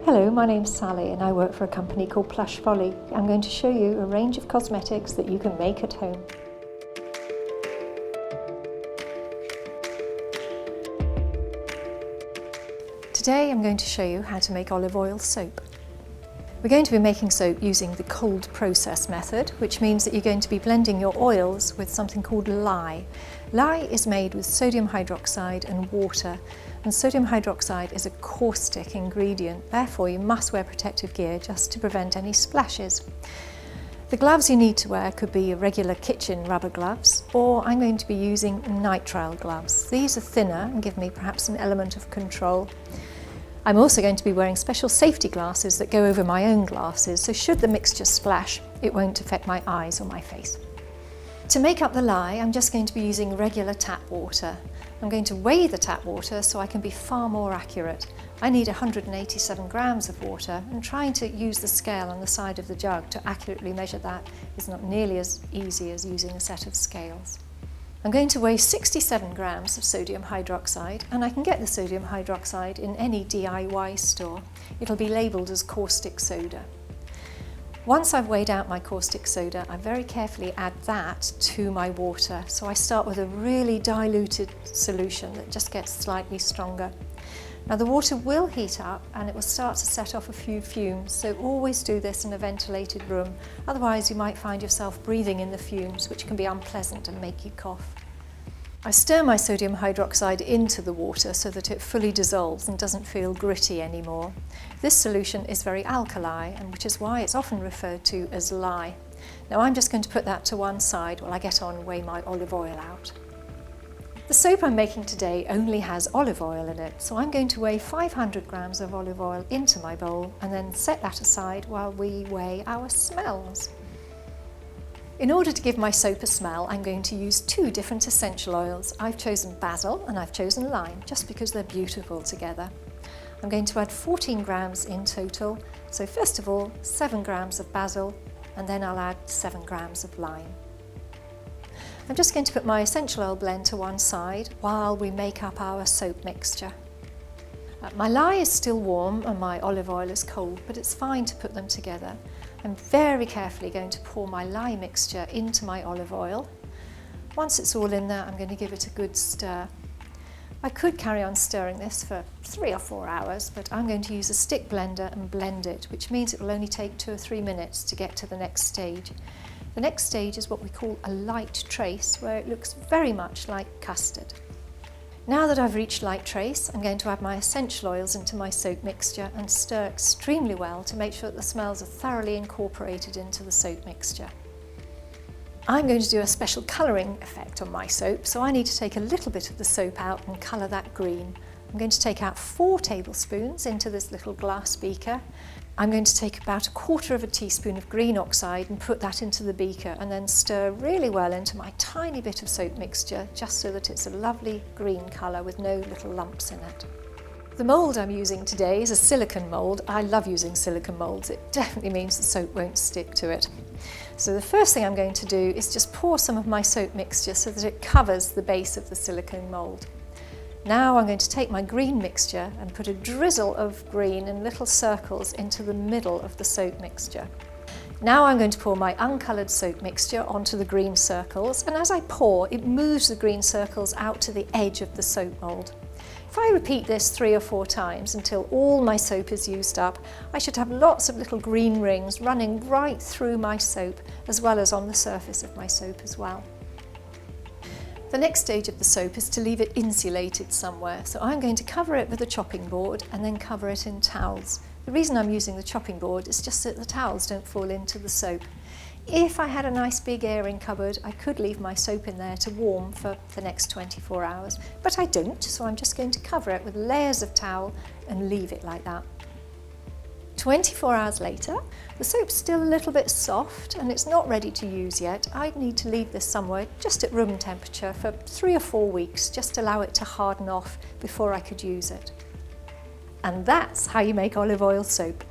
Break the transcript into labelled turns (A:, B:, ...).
A: Hello, my name's Sally and I work for a company called Plush Folly. I'm going to show you a range of cosmetics that you can make at home. Today I'm going to show you how to make olive oil soap. We're going to be making soap using the cold process method, which means that you're going to be blending your oils with something called lye. Lye is made with sodium hydroxide and water, and sodium hydroxide is a caustic ingredient, therefore you must wear protective gear just to prevent any splashes. The gloves you need to wear could be regular kitchen rubber gloves, or I'm going to be using nitrile gloves. These are thinner and give me perhaps an element of control. I'm also going to be wearing special safety glasses that go over my own glasses, so should the mixture splash, it won't affect my eyes or my face. To make up the lye, I'm just going to be using regular tap water. I'm going to weigh the tap water so I can be far more accurate. I need 187 grams of water, and trying to use the scale on the side of the jug to accurately measure that is not nearly as easy as using a set of scales. I'm going to weigh 67 grams of sodium hydroxide, and I can get the sodium hydroxide in any DIY store. It'll be labelled as caustic soda. Once I've weighed out my caustic soda, I very carefully add that to my water. So I start with a really diluted solution that just gets slightly stronger. Now the water will heat up and it will start to set off a few fumes, so always do this in a ventilated room, otherwise you might find yourself breathing in the fumes, which can be unpleasant and make you cough. I stir my sodium hydroxide into the water so that it fully dissolves and doesn't feel gritty anymore. This solution is very alkali, and which is why it's often referred to as lye. Now I'm just going to put that to one side while I get on and weigh my olive oil out. The soap I'm making today only has olive oil in it, so I'm going to weigh 500 grams of olive oil into my bowl and then set that aside while we weigh our smells. In order to give my soap a smell, I'm going to use two different essential oils. I've chosen basil and I've chosen lime, just because they're beautiful together. I'm going to add 14 grams in total, so first of all 7 grams of basil, and then I'll add 7 grams of lime. I'm just going to put my essential oil blend to one side while we make up our soap mixture. My lye is still warm and my olive oil is cold, but it's fine to put them together. I'm very carefully going to pour my lye mixture into my olive oil. Once it's all in there, I'm going to give it a good stir. I could carry on stirring this for 3 or 4 hours, but I'm going to use a stick blender and blend it, which means it will only take 2 or 3 minutes to get to the next stage. The next stage is what we call a light trace, where it looks very much like custard. Now that I've reached light trace, I'm going to add my essential oils into my soap mixture and stir extremely well to make sure that the smells are thoroughly incorporated into the soap mixture. I'm going to do a special colouring effect on my soap, so I need to take a little bit of the soap out and colour that green. I'm going to take out 4 tablespoons into this little glass beaker. I'm going to take about 1/4 teaspoon of green oxide and put that into the beaker, and then stir really well into my tiny bit of soap mixture, just so that it's a lovely green colour with no little lumps in it. The mould I'm using today is a silicone mould. I love using silicone moulds. It definitely means the soap won't stick to it. So the first thing I'm going to do is just pour some of my soap mixture so that it covers the base of the silicone mould. Now I'm going to take my green mixture and put a drizzle of green in little circles into the middle of the soap mixture. Now I'm going to pour my uncoloured soap mixture onto the green circles, and as I pour, it moves the green circles out to the edge of the soap mould. If I repeat this 3 or 4 times until all my soap is used up, I should have lots of little green rings running right through my soap, as well as on the surface of my soap as well. The next stage of the soap is to leave it insulated somewhere, so I'm going to cover it with a chopping board and then cover it in towels. The reason I'm using the chopping board is just so that the towels don't fall into the soap. If I had a nice big airing cupboard, I could leave my soap in there to warm for the next 24 hours, but I don't, so I'm just going to cover it with layers of towel and leave it like that. 24 hours later, the soap's still a little bit soft and it's not ready to use yet. I'd need to leave this somewhere just at room temperature for 3 or 4 weeks, just to allow it to harden off before I could use it. And that's how you make olive oil soap.